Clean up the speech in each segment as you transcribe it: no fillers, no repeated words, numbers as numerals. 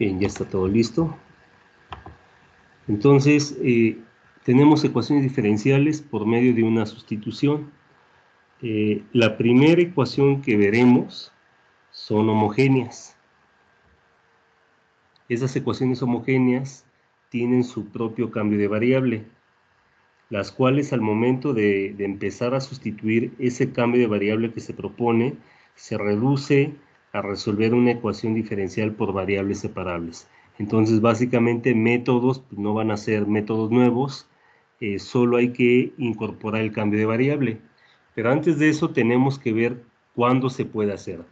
Bien, ya está todo listo. Entonces, tenemos ecuaciones diferenciales por medio de una sustitución. La primera ecuación que veremos son homogéneas. Esas ecuaciones homogéneas tienen su propio cambio de variable, las cuales al momento de empezar a sustituir ese cambio de variable que se propone, se reduce a resolver una ecuación diferencial por variables separables. Entonces, básicamente, métodos no van a ser métodos nuevos, solo hay que incorporar el cambio de variable. Pero antes de eso tenemos que ver cuándo se puede hacer.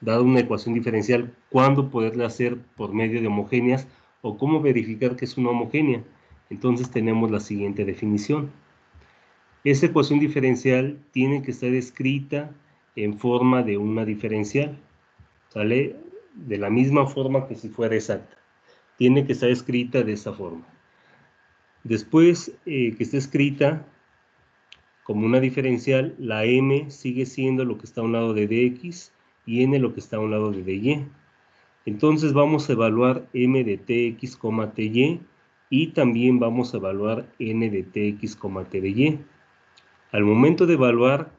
Dado una ecuación diferencial, cuándo poderla hacer por medio de homogéneas o cómo verificar que es una homogénea. Entonces tenemos la siguiente definición. Esa ecuación diferencial tiene que estar escrita en forma de una diferencial, ¿sale? De la misma forma que si fuera exacta. Tiene que estar escrita de esa forma. Después que esté escrita como una diferencial, la m sigue siendo lo que está a un lado de dx y n lo que está a un lado de dy. Entonces vamos a evaluar m de tx, ty y también vamos a evaluar n de tx, ty. Al momento de evaluar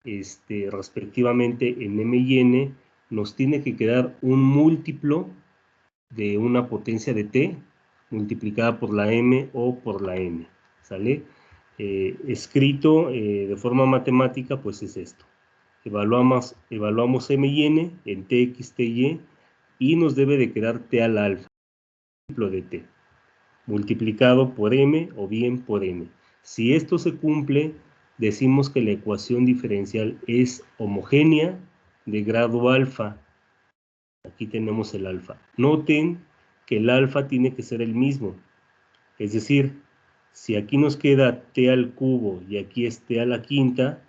respectivamente en m y n, nos tiene que quedar un múltiplo de una potencia de t multiplicada por la m o por la n, ¿sale? Escrito de forma matemática, pues es esto. Evaluamos m y n en tx, ty y nos debe de quedar t al alfa, múltiplo de t, multiplicado por m o bien por n. Si esto se cumple, decimos que la ecuación diferencial es homogénea de grado alfa. Aquí tenemos el alfa. Noten que el alfa tiene que ser el mismo. Es decir, si aquí nos queda t al cubo y aquí es t a la quinta,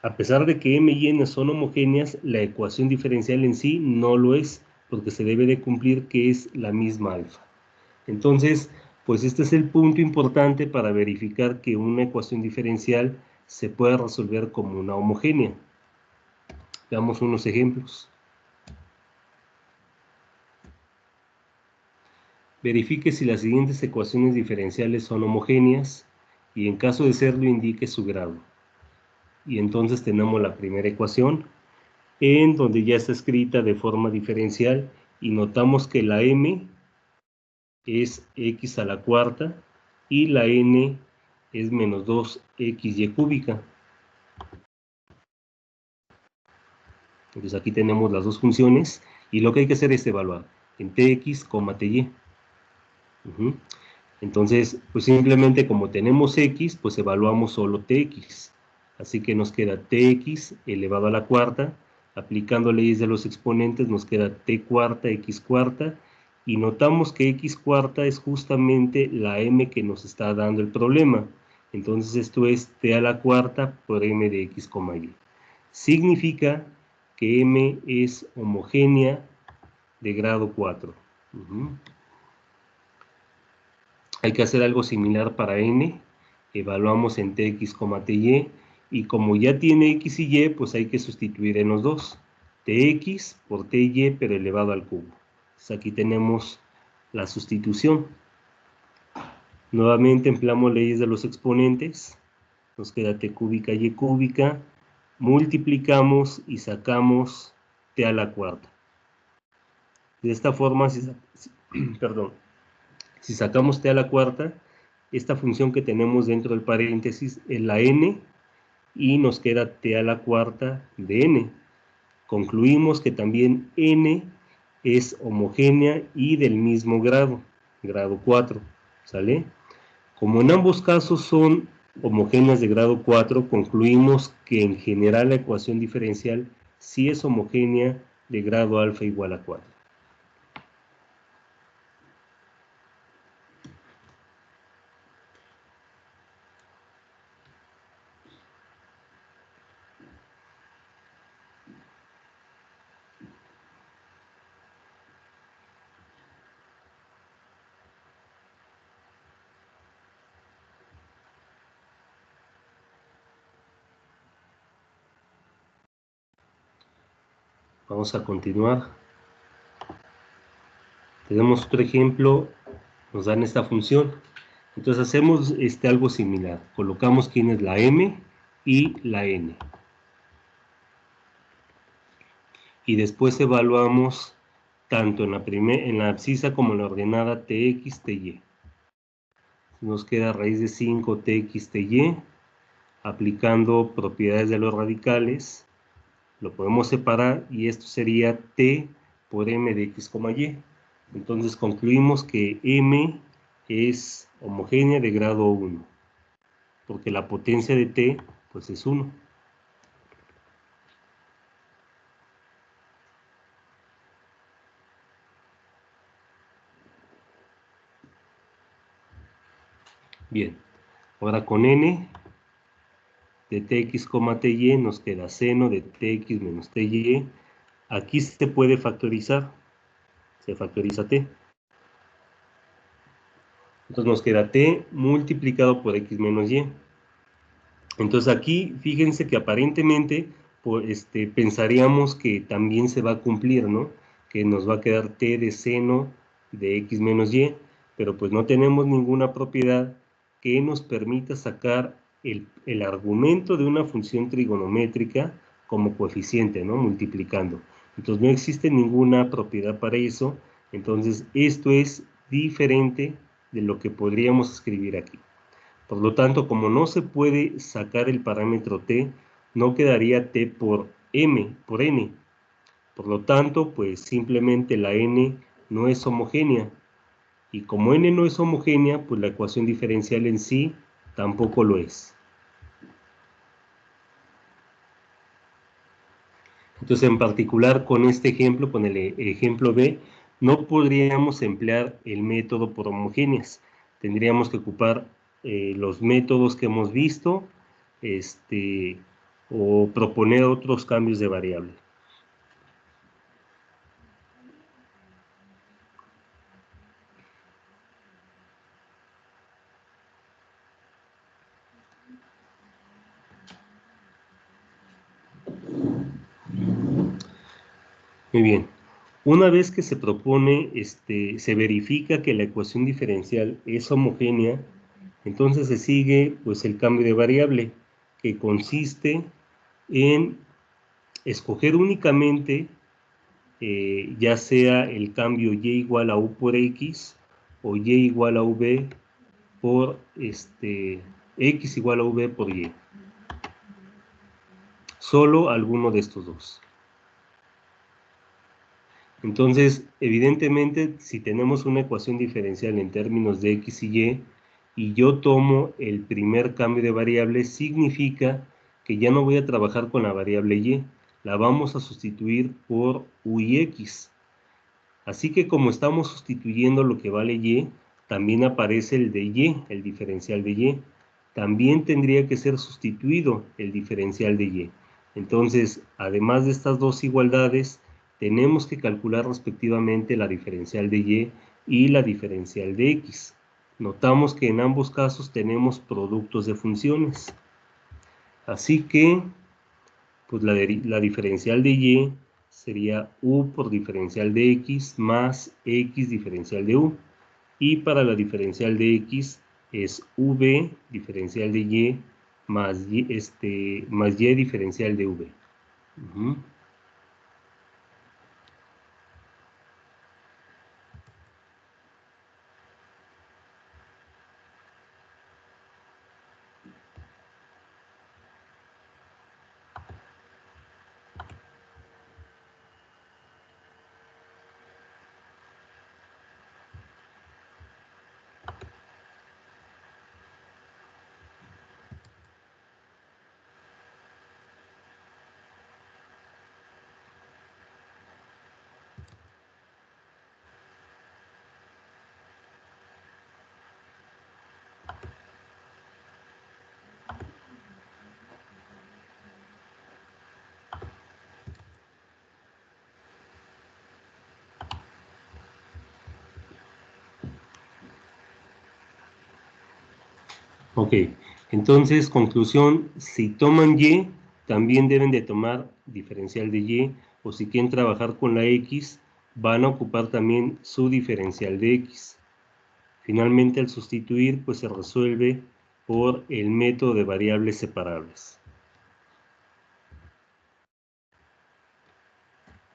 a pesar de que m y n son homogéneas, la ecuación diferencial en sí no lo es, porque se debe de cumplir que es la misma alfa. Entonces, pues este es el punto importante para verificar que una ecuación diferencial se puede resolver como una homogénea. Veamos unos ejemplos. Verifique si las siguientes ecuaciones diferenciales son homogéneas y en caso de serlo indique su grado. Y entonces tenemos la primera ecuación en donde ya está escrita de forma diferencial y notamos que la m es x a la cuarta y la n es menos 2xy cúbica. Entonces aquí tenemos las dos funciones y lo que hay que hacer es evaluar en tx, ty. Entonces, pues simplemente como tenemos x, pues evaluamos solo tx. Así que nos queda tx elevado a la cuarta. Aplicando leyes de los exponentes nos queda t cuarta, x cuarta. Y notamos que x cuarta es justamente la m que nos está dando el problema. Entonces esto es t a la cuarta por m de x, y. Significa que m es homogénea de grado 4. Hay que hacer algo similar para n. Evaluamos en tx, ty. Y como ya tiene x y y, pues hay que sustituir en los dos. Tx por ty, pero elevado al cubo. Entonces aquí tenemos la sustitución. Nuevamente empleamos leyes de los exponentes. Nos queda t cúbica, y cúbica. Multiplicamos y sacamos t a la cuarta. De esta forma, si sacamos t a la cuarta, esta función que tenemos dentro del paréntesis es la n y nos queda t a la cuarta de n. Concluimos que también n es homogénea y del mismo grado, grado 4, ¿sale? Como en ambos casos son homogéneas de grado 4, concluimos que en general la ecuación diferencial sí es homogénea de grado alfa igual a 4. Vamos a continuar. Tenemos otro ejemplo, nos dan esta función. Entonces hacemos algo similar. Colocamos quién es la m y la n. Y después evaluamos tanto en la abscisa como en la ordenada tx, ty. Nos queda raíz de 5 tx, ty. Aplicando propiedades de los radicales, lo podemos separar y esto sería t por m de x, y. Entonces concluimos que m es homogénea de grado 1, porque la potencia de t pues es 1. Bien, ahora con n de tx, ty nos queda seno de tx menos ty. Aquí se puede factorizar, se factoriza t. Entonces nos queda t multiplicado por x menos y. Entonces aquí fíjense que aparentemente pues, pensaríamos que también se va a cumplir, ¿no? Que nos va a quedar t de seno de x menos y, pero pues no tenemos ninguna propiedad que nos permita sacar el argumento de una función trigonométrica como coeficiente, ¿no? Multiplicando. Entonces no existe ninguna propiedad para eso, entonces esto es diferente de lo que podríamos escribir aquí. Por lo tanto, como no se puede sacar el parámetro t, no quedaría t por m, por n. Por lo tanto, pues simplemente la n no es homogénea. Y como n no es homogénea, pues la ecuación diferencial en sí tampoco lo es. Entonces, en particular con este ejemplo, con el ejemplo B, no podríamos emplear el método por homogéneas. Tendríamos que ocupar los métodos que hemos visto, o proponer otros cambios de variable. Muy bien. Una vez que se propone, se verifica que la ecuación diferencial es homogénea, entonces se sigue pues el cambio de variable, que consiste en escoger únicamente ya sea el cambio y igual a u por x o y igual a v por x igual a v por y. Solo alguno de estos dos. Entonces, evidentemente, si tenemos una ecuación diferencial en términos de x y yo tomo el primer cambio de variable, significa que ya no voy a trabajar con la variable y, la vamos a sustituir por u y x. Así que como estamos sustituyendo lo que vale y, también aparece el de y, el diferencial de y. También tendría que ser sustituido el diferencial de y. Entonces, además de estas dos igualdades, tenemos que calcular respectivamente la diferencial de y la diferencial de x. Notamos que en ambos casos tenemos productos de funciones. Así que, pues la diferencial de y sería u por diferencial de x más x diferencial de u. Y para la diferencial de x es v diferencial de y más y diferencial de v. Ok, entonces, conclusión, si toman y, también deben de tomar diferencial de y, o si quieren trabajar con la x, van a ocupar también su diferencial de x. Finalmente, al sustituir, pues se resuelve por el método de variables separables.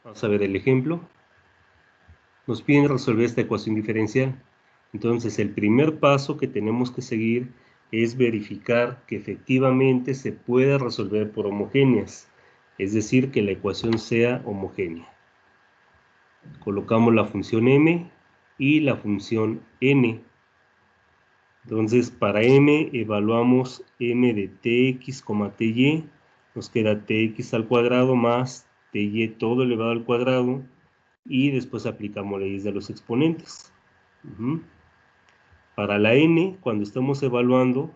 Vamos a ver el ejemplo. Nos piden resolver esta ecuación diferencial. Entonces, el primer paso que tenemos que seguir es verificar que efectivamente se puede resolver por homogéneas, es decir, que la ecuación sea homogénea. Colocamos la función m y la función n. Entonces, para m evaluamos m de tx, ty, nos queda tx al cuadrado más ty todo elevado al cuadrado, y después aplicamos leyes de los exponentes. Para la n, cuando estamos evaluando,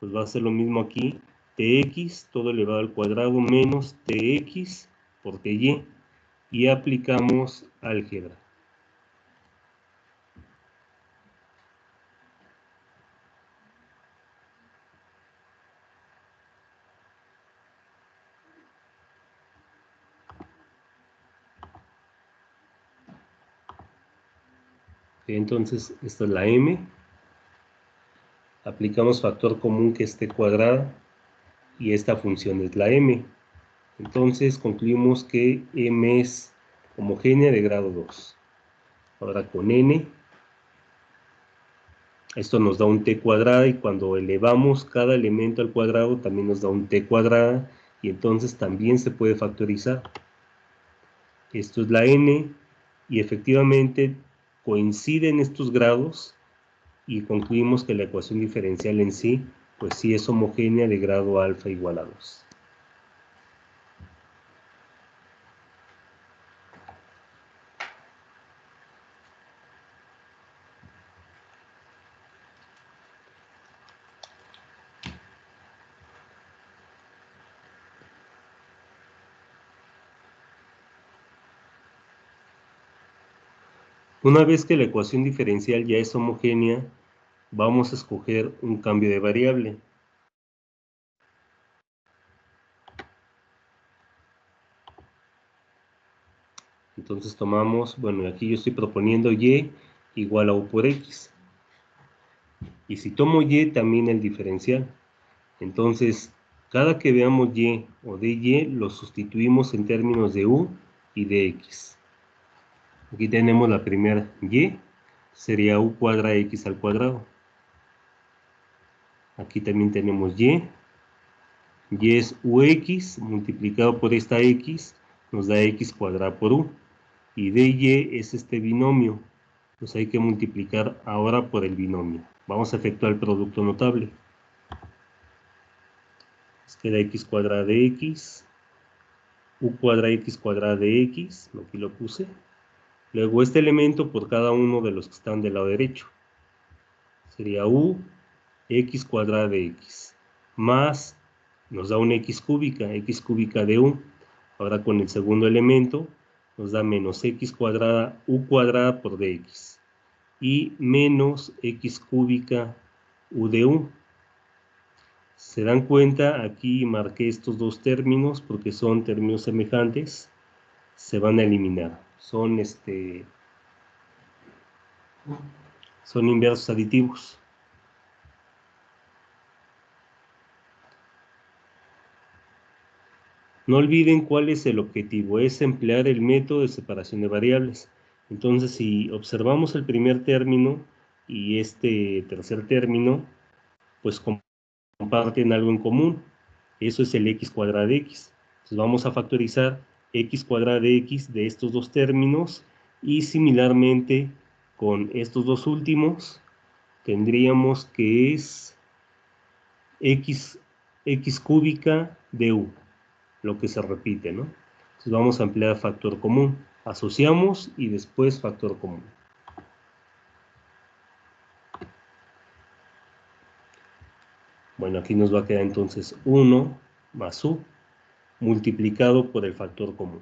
pues va a ser lo mismo aquí, tx todo elevado al cuadrado menos tx por ty, y aplicamos álgebra. Entonces, esta es la m. Aplicamos factor común que esté cuadrada, y esta función es la m. Entonces, concluimos que m es homogénea de grado 2. Ahora con n, esto nos da un t cuadrada, y cuando elevamos cada elemento al cuadrado también nos da un t cuadrada, y entonces también se puede factorizar. Esto es la n, y efectivamente coinciden estos grados, y concluimos que la ecuación diferencial en sí, pues sí es homogénea de grado alfa igual a 2. Una vez que la ecuación diferencial ya es homogénea, vamos a escoger un cambio de variable. Entonces tomamos, bueno, aquí yo estoy proponiendo y igual a u por x. Y si tomo y, también el diferencial. Entonces, cada que veamos y o dy, lo sustituimos en términos de u y de x. Aquí tenemos la primera y, sería u cuadrada x al cuadrado. Aquí también tenemos y es ux multiplicado por esta x, nos da x cuadrada por u. Y dy es este binomio, pues hay que multiplicar ahora por el binomio. Vamos a efectuar el producto notable. Nos queda x cuadrada de x, u cuadrada x cuadrada de x, aquí lo puse. Luego este elemento por cada uno de los que están del lado derecho. Sería u x cuadrada de x, más nos da una x cúbica de u. Ahora con el segundo elemento nos da menos x cuadrada u cuadrada por dx, y menos x cúbica u de u. Se dan cuenta, aquí marqué estos dos términos porque son términos semejantes, se van a eliminar. Son inversos aditivos. No olviden cuál es el objetivo, es emplear el método de separación de variables. Entonces, si observamos el primer término y este tercer término, pues comparten algo en común. Eso es el x cuadrada de x. Entonces vamos a factorizar x cuadrada de x de estos dos términos, y similarmente con estos dos últimos tendríamos que es x cúbica de u, lo que se repite, ¿no? Entonces vamos a emplear factor común. Asociamos y después factor común. Bueno, aquí nos va a quedar entonces 1 más u multiplicado por el factor común.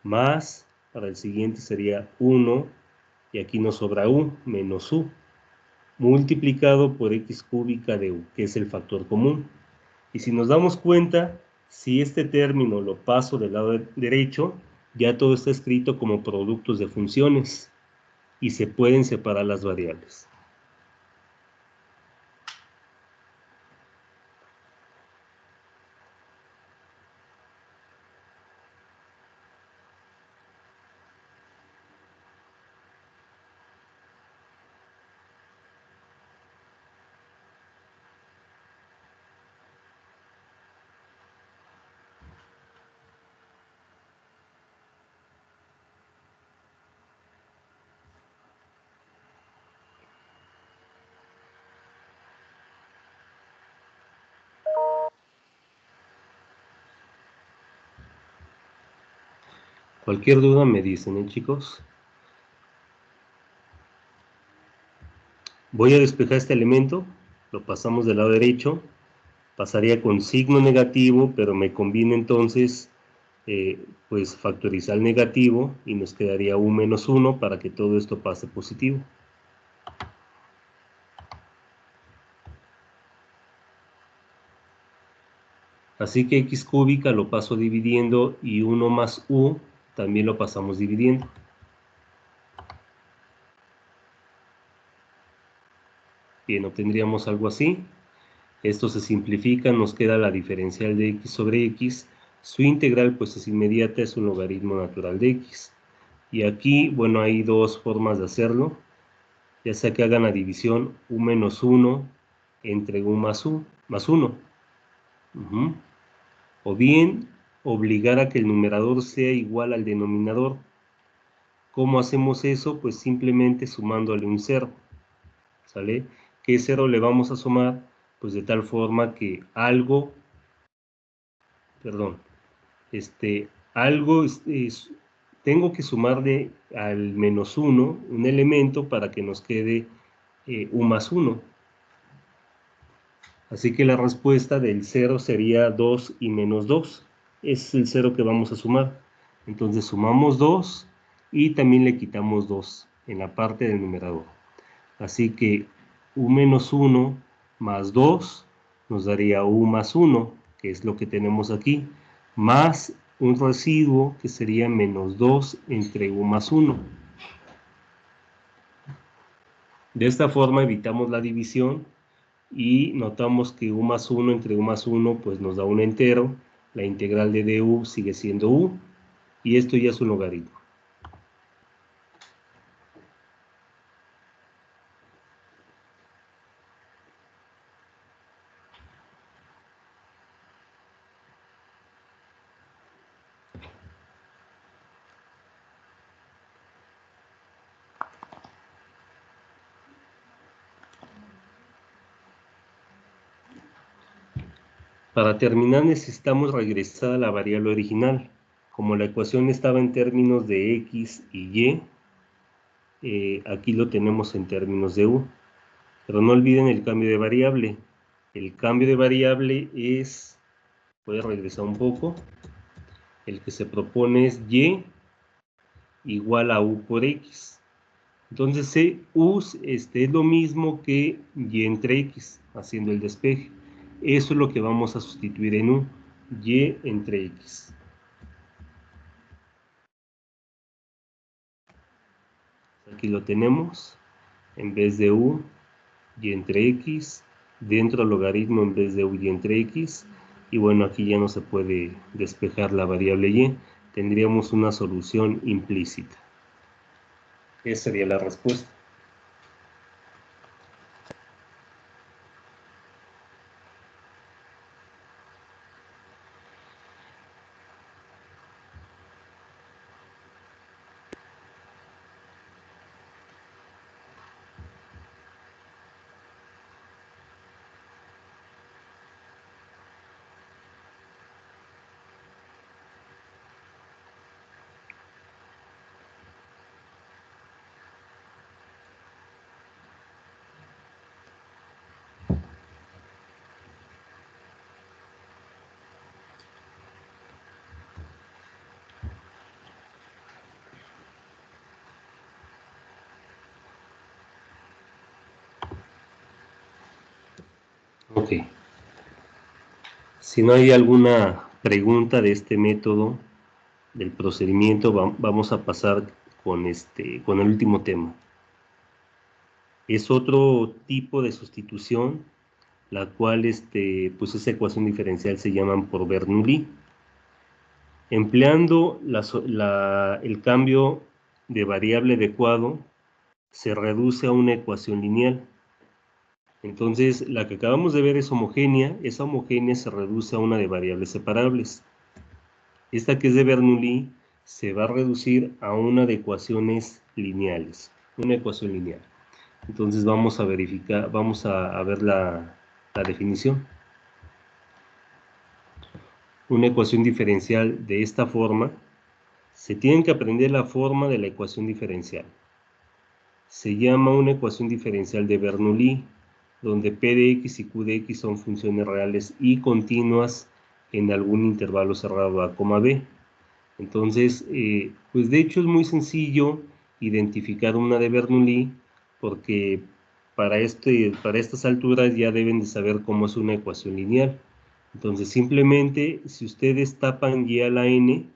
Más, para el siguiente sería 1, y aquí nos sobra u, menos u, multiplicado por x cúbica de u, que es el factor común. Y si nos damos cuenta, si este término lo paso del lado derecho, ya todo está escrito como productos de funciones y se pueden separar las variables. Cualquier duda me dicen, chicos. Voy a despejar este elemento, lo pasamos del lado derecho, pasaría con signo negativo, pero me conviene entonces pues factorizar el negativo y nos quedaría u menos 1 para que todo esto pase positivo. Así que x cúbica lo paso dividiendo y 1 más u también lo pasamos dividiendo. Bien, obtendríamos algo así. Esto se simplifica, nos queda la diferencial de x sobre x. Su integral pues es inmediata, es un logaritmo natural de x. Y aquí, bueno, hay dos formas de hacerlo. Ya sea que hagan la división u menos 1 entre u más 1. O bien, obligar a que el numerador sea igual al denominador. ¿Cómo hacemos eso? Pues simplemente sumándole un 0. ¿Sale? ¿Qué 0 le vamos a sumar? Pues de tal forma que algo, tengo que sumarle al menos 1 un elemento para que nos quede u más 1. Así que la respuesta del 0 sería 2 y menos 2. Es el 0 que vamos a sumar. Entonces sumamos 2 y también le quitamos 2 en la parte del numerador. Así que u menos 1 más 2 nos daría u más 1, que es lo que tenemos aquí, más un residuo que sería menos 2 entre u más 1. De esta forma evitamos la división y notamos que u más 1 entre u más 1 pues nos da un entero, la integral de du sigue siendo u, y esto ya es un logaritmo. Para terminar necesitamos regresar a la variable original. Como la ecuación estaba en términos de x y y, aquí lo tenemos en términos de u. Pero no olviden el cambio de variable. El cambio de variable es, voy a regresar un poco, el que se propone es y igual a u por x. Entonces u es lo mismo que y entre x, haciendo el despeje. Eso es lo que vamos a sustituir en u, y entre x. Aquí lo tenemos, en vez de u, y entre x, dentro del logaritmo en vez de u y entre x, y bueno, aquí ya no se puede despejar la variable y, tendríamos una solución implícita. Esa sería la respuesta. Ok. Si no hay alguna pregunta de este método, del procedimiento vamos a pasar con el último tema. Es otro tipo de sustitución, la cual pues esa ecuación diferencial se llaman por Bernoulli. Empleando el cambio de variable adecuado, se reduce a una ecuación lineal. Entonces, la que acabamos de ver es homogénea, esa homogénea se reduce a una de variables separables. Esta que es de Bernoulli se va a reducir a una de ecuaciones lineales, una ecuación lineal. Entonces vamos a verificar, vamos a ver la definición. Una ecuación diferencial de esta forma, se tienen que aprender la forma de la ecuación diferencial. Se llama una ecuación diferencial de Bernoulli, donde P de x y Q de x son funciones reales y continuas en algún intervalo cerrado A, B. Entonces, pues de hecho es muy sencillo identificar una de Bernoulli, porque para estas alturas ya deben de saber cómo es una ecuación lineal. Entonces, simplemente, si ustedes tapan y a la n,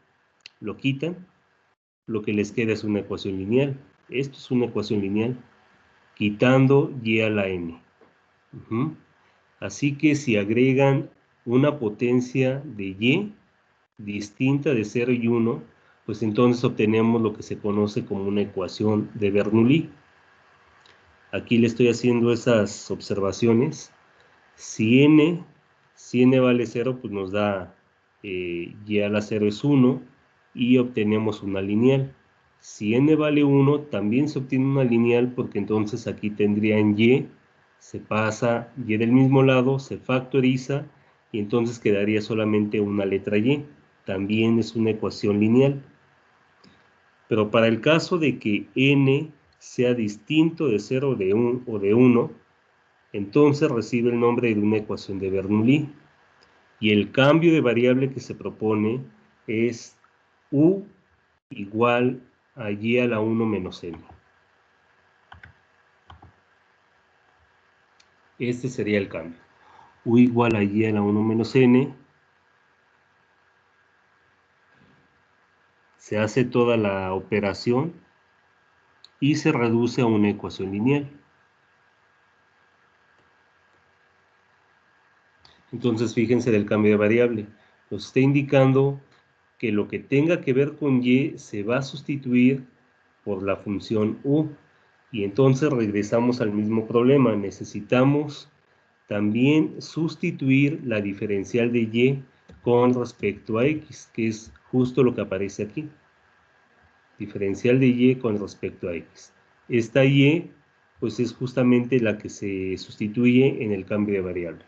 lo quitan, lo que les queda es una ecuación lineal. Esto es una ecuación lineal, quitando y a la n. Así que si agregan una potencia de y distinta de 0 y 1, pues entonces obtenemos lo que se conoce como una ecuación de Bernoulli. Aquí le estoy haciendo esas observaciones. Si n vale 0, pues nos da y a la 0 es 1 y obtenemos una lineal. Si n vale 1, también se obtiene una lineal, porque entonces aquí tendrían y, se pasa y del mismo lado, se factoriza y entonces quedaría solamente una letra y. También es una ecuación lineal. Pero para el caso de que n sea distinto de 0 o de 1, entonces recibe el nombre de una ecuación de Bernoulli. Y el cambio de variable que se propone es u igual a y a la 1 menos n. Este sería el cambio. U igual a y a la 1 menos n. Se hace toda la operación y se reduce a una ecuación lineal. Entonces, fíjense del cambio de variable. Nos está indicando que lo que tenga que ver con y se va a sustituir por la función u. Y entonces regresamos al mismo problema. Necesitamos también sustituir la diferencial de y con respecto a x, que es justo lo que aparece aquí. Diferencial de y con respecto a x. Esta y, pues es justamente la que se sustituye en el cambio de variable.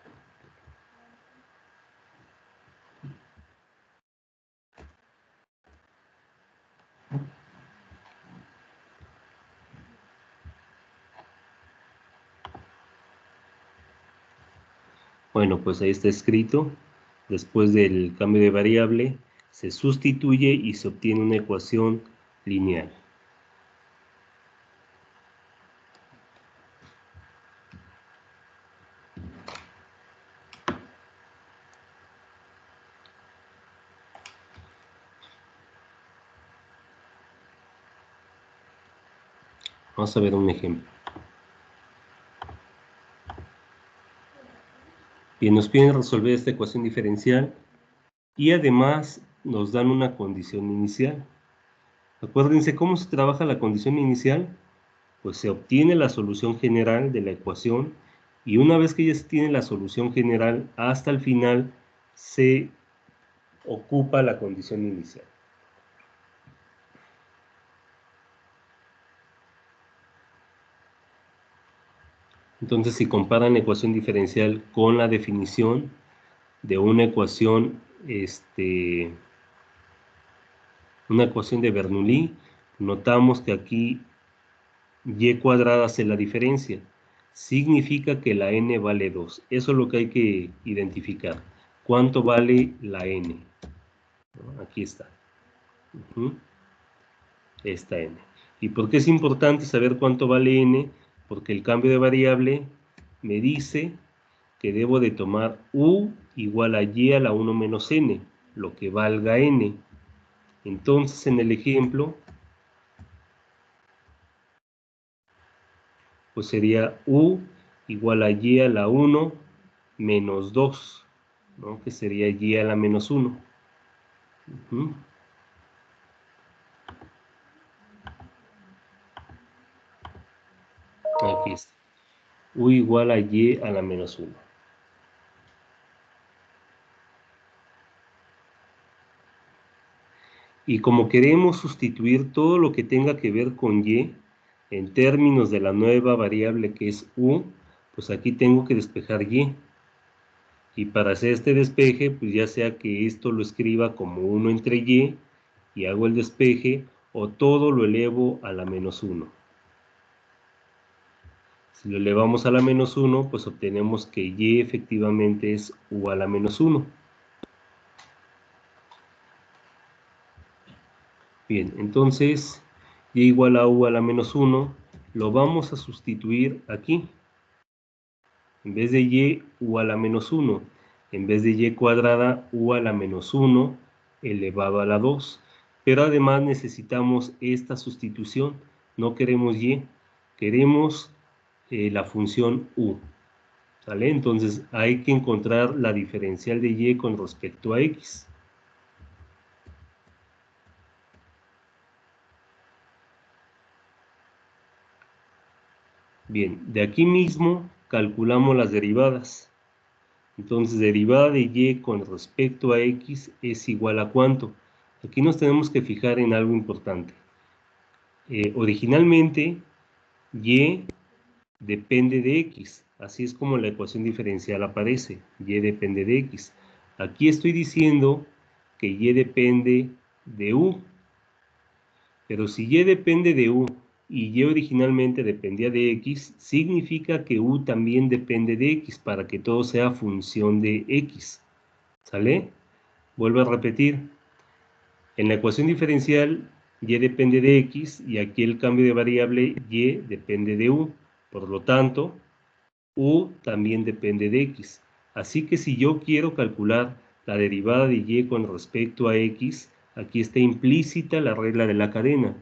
Bueno, pues ahí está escrito. Después del cambio de variable, se sustituye y se obtiene una ecuación lineal. Vamos a ver un ejemplo. Bien, nos piden resolver esta ecuación diferencial y además nos dan una condición inicial. Acuérdense cómo se trabaja la condición inicial. Pues se obtiene la solución general de la ecuación y una vez que ya se tiene la solución general, hasta el final se ocupa la condición inicial. Entonces, si comparan la ecuación diferencial con la definición de una ecuación de Bernoulli, notamos que aquí y cuadrada hace la diferencia. Significa que la n vale 2. Eso es lo que hay que identificar. ¿Cuánto vale la n? Aquí está. Esta n. ¿Y por qué es importante saber cuánto vale n? Porque el cambio de variable me dice que debo de tomar u igual a y a la 1 menos n, lo que valga n. Entonces, en el ejemplo, pues sería u igual a y a la 1 menos 2, ¿no? Que sería y a la menos 1. Aquí está. U igual a y a la menos 1. Y como queremos sustituir todo lo que tenga que ver con y en términos de la nueva variable que es u, pues aquí tengo que despejar y. Y para hacer este despeje, pues ya sea que esto lo escriba como 1 entre y hago el despeje, o todo lo elevo a la menos 1. Si lo elevamos a la menos 1, pues obtenemos que y efectivamente es u a la menos 1. Bien, entonces y igual a u a la menos 1 lo vamos a sustituir aquí. En vez de y, u a la menos 1. En vez de y cuadrada, u a la menos 1 elevado a la 2. Pero además necesitamos esta sustitución. No queremos y, queremos la función u. ¿Sale? Entonces hay que encontrar la diferencial de y con respecto a x. Bien, de aquí mismo calculamos las derivadas. Entonces, derivada de y con respecto a x es igual a ¿cuánto? Aquí nos tenemos que fijar en algo importante. Originalmente, y depende de x. Así es como la ecuación diferencial aparece. Y depende de x. Aquí estoy diciendo que y depende de u. Pero si y depende de u y y originalmente dependía de x, significa que u también depende de x para que todo sea función de x. ¿Sale? Vuelvo a repetir. En la ecuación diferencial, y depende de x y aquí el cambio de variable y depende de u. Por lo tanto, u también depende de x. Así que si yo quiero calcular la derivada de y con respecto a x, aquí está implícita la regla de la cadena,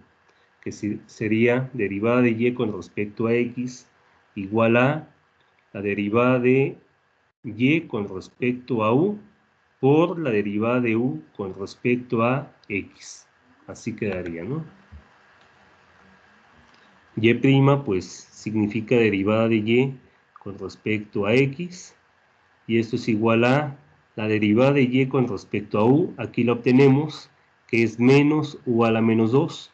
que sería derivada de y con respecto a x igual a la derivada de y con respecto a u por la derivada de u con respecto a x. Así quedaría, ¿no? Y' pues significa derivada de y con respecto a x, y esto es igual a la derivada de y con respecto a u, aquí la obtenemos, que es menos u a la menos 2,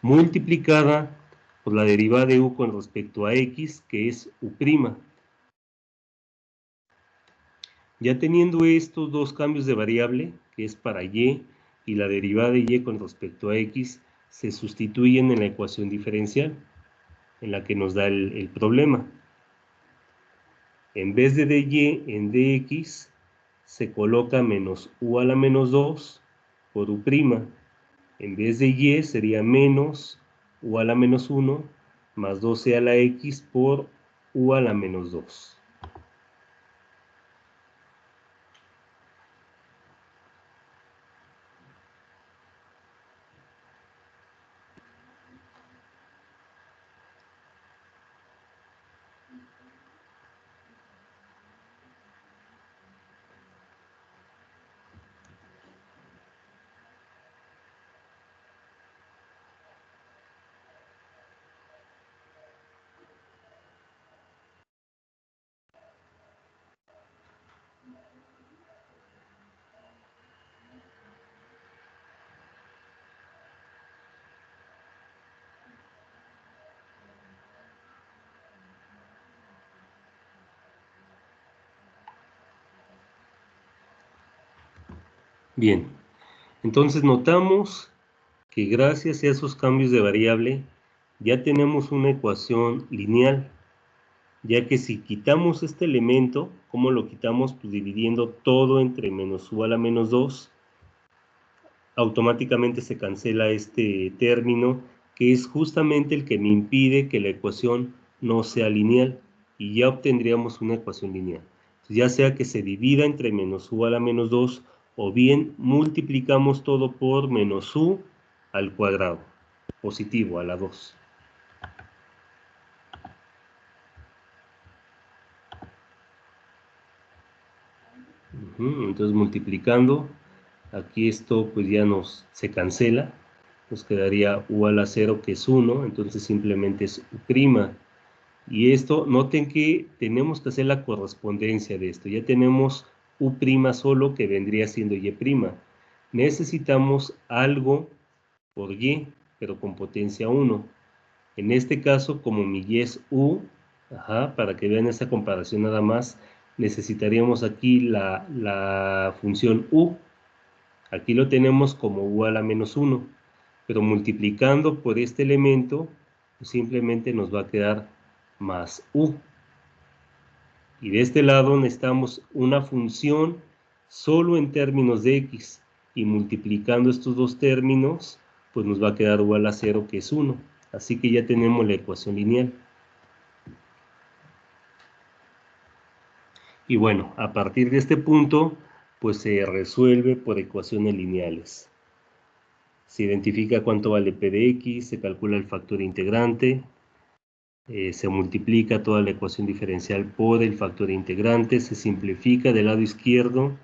multiplicada por la derivada de u con respecto a x, que es u'. Ya teniendo estos dos cambios de variable, que es para y la derivada de y con respecto a x, se sustituyen en la ecuación diferencial, en la que nos da el problema. En vez de dy en dx, se coloca menos u a la menos 2 por u'. En vez de y sería menos u a la menos 1 más 12 a la x por u a la menos 2. Bien, entonces notamos que gracias a esos cambios de variable ya tenemos una ecuación lineal, ya que si quitamos este elemento, ¿cómo lo quitamos? Pues dividiendo todo entre menos u a la menos 2, automáticamente se cancela este término, que es justamente el que me impide que la ecuación no sea lineal, y ya obtendríamos una ecuación lineal. Ya sea que se divida entre menos u a la menos 2 o bien multiplicamos todo por menos u al cuadrado, positivo, a la 2. Entonces multiplicando, aquí esto pues ya se cancela, nos quedaría u a la 0 que es 1, entonces simplemente es u'. Y esto, noten que tenemos que hacer la correspondencia de esto, ya tenemos u' solo que vendría siendo y'. Necesitamos algo por y, pero con potencia 1. En este caso, como mi y es u, para que vean esta comparación nada más, necesitaríamos aquí la función u. Aquí lo tenemos como u a la menos 1, pero multiplicando por este elemento, pues simplemente nos va a quedar más u. Y de este lado necesitamos una función solo en términos de x, y multiplicando estos dos términos, pues nos va a quedar u a la 0 que es 1. Así que ya tenemos la ecuación lineal. Y bueno, a partir de este punto, pues se resuelve por ecuaciones lineales. Se identifica cuánto vale p de x, se calcula el factor integrante, se multiplica toda la ecuación diferencial por el factor integrante, se simplifica del lado izquierdo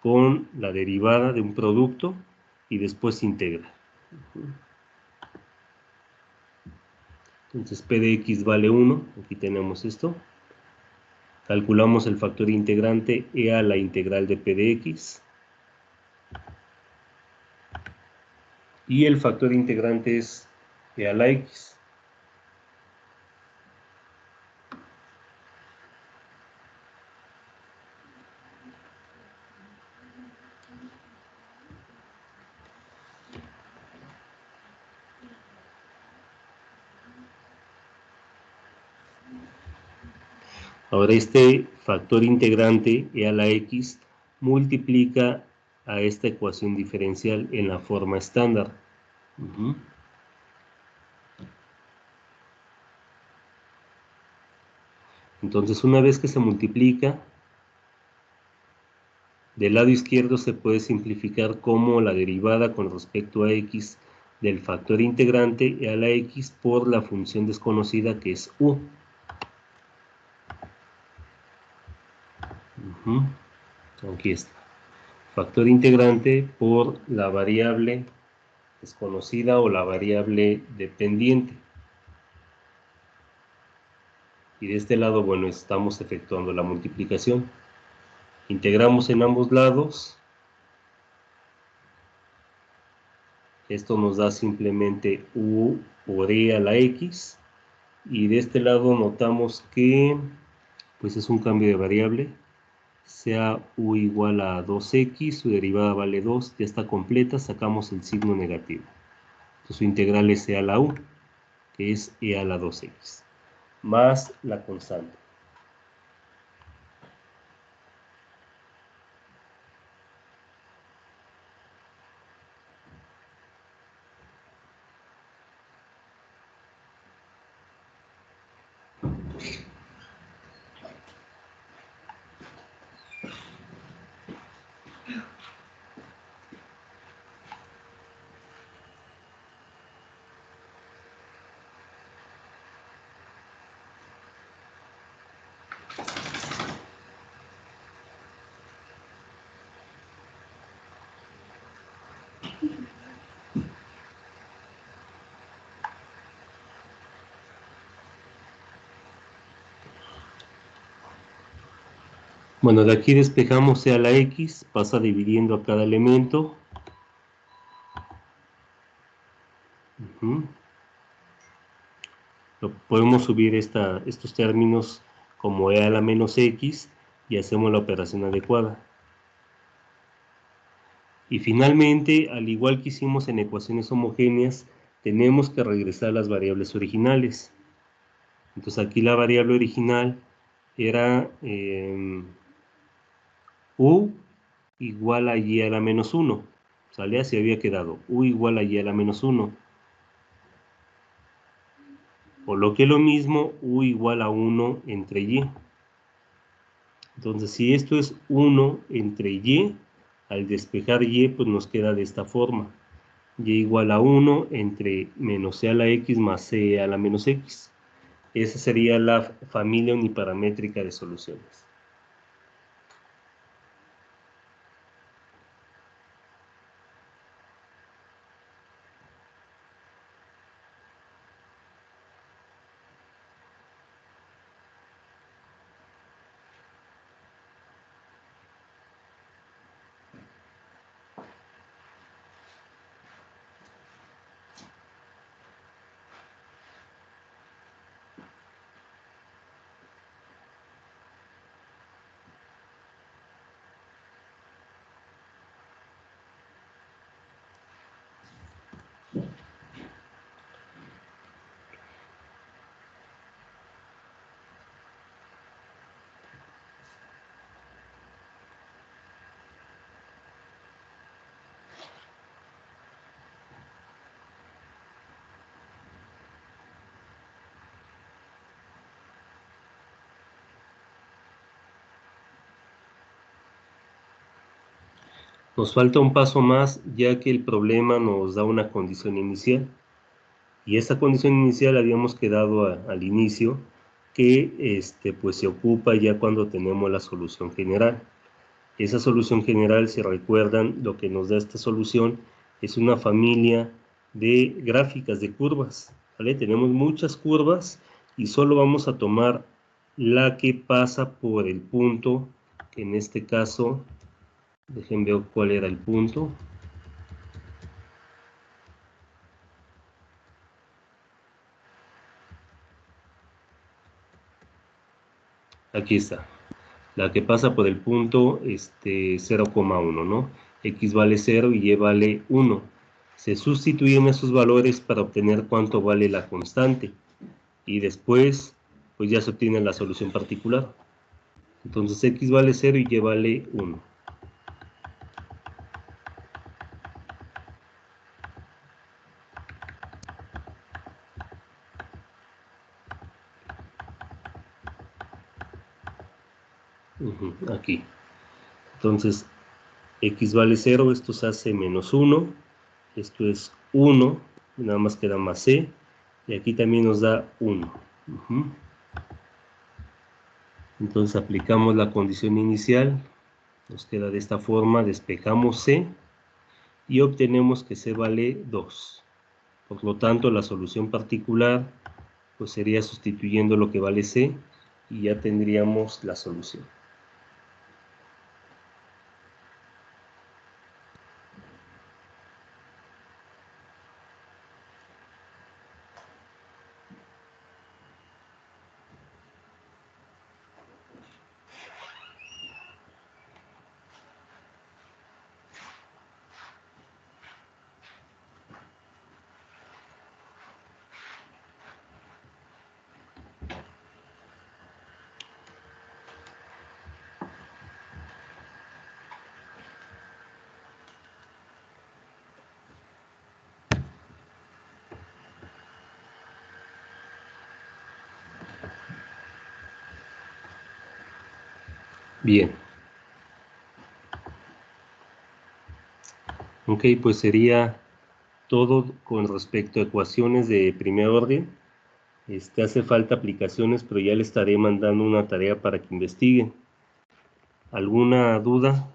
con la derivada de un producto y después se integra. Entonces p de x vale 1, aquí tenemos esto. Calculamos el factor integrante e a la integral de p de x. Y el factor integrante es e a la x. Ahora este factor integrante e a la x multiplica a esta ecuación diferencial en la forma estándar. Entonces una vez que se multiplica, del lado izquierdo se puede simplificar como la derivada con respecto a x del factor integrante e a la x por la función desconocida que es u. Aquí está. Factor integrante por la variable desconocida o la variable dependiente. Y de este lado, bueno, estamos efectuando la multiplicación. Integramos en ambos lados. Esto nos da simplemente u por e a la x. Y de este lado notamos que pues es un cambio de variable. Sea u igual a 2x, su derivada vale 2, ya está completa, sacamos el signo negativo. Entonces su integral es e a la u, que es e a la 2x, más la constante. Bueno, de aquí despejamos e a la x, pasa dividiendo a cada elemento. Podemos subir estos términos como e a la menos x y hacemos la operación adecuada. Y finalmente, al igual que hicimos en ecuaciones homogéneas, tenemos que regresar a las variables originales. Entonces aquí la variable original era u igual a y a la menos 1. ¿Sale? Así había quedado. U igual a y a la menos 1. O lo que es lo mismo, u igual a 1 entre y. Entonces, si esto es 1 entre y, Al despejar y, pues nos queda de esta forma. Y igual a 1 entre menos c a la x más c a la menos x. Esa sería la familia uniparamétrica de soluciones. Nos falta un paso más, ya que el problema nos da una condición inicial. Y esta condición inicial habíamos quedado al inicio, que pues se ocupa ya cuando tenemos la solución general. Esa solución general, si recuerdan, lo que nos da esta solución es una familia de gráficas de curvas, ¿vale? Tenemos muchas curvas y solo vamos a tomar la que pasa por el punto, que en este caso, dejen ver cuál era el punto. Aquí está. La que pasa por el punto 0,1, ¿no? X vale 0 y Y vale 1. Se sustituyen esos valores para obtener cuánto vale la constante. Y después, pues ya se obtiene la solución particular. Entonces X vale 0 y Y vale 1. Aquí. Entonces, X vale 0, esto se hace menos 1. Esto es 1, nada más queda más C. Y aquí también nos da 1. Entonces aplicamos la condición inicial, nos queda de esta forma, despejamos C y obtenemos que C vale 2. Por lo tanto, la solución particular pues sería sustituyendo lo que vale C y ya tendríamos la solución. Bien. Ok, pues sería todo con respecto a ecuaciones de primer orden. Hace falta aplicaciones, pero ya le estaré mandando una tarea para que investiguen. ¿Alguna duda?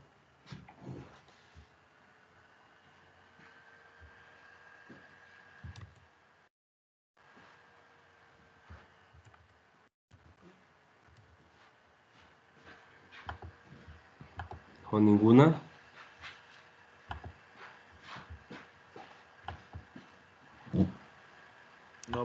¿O ninguna?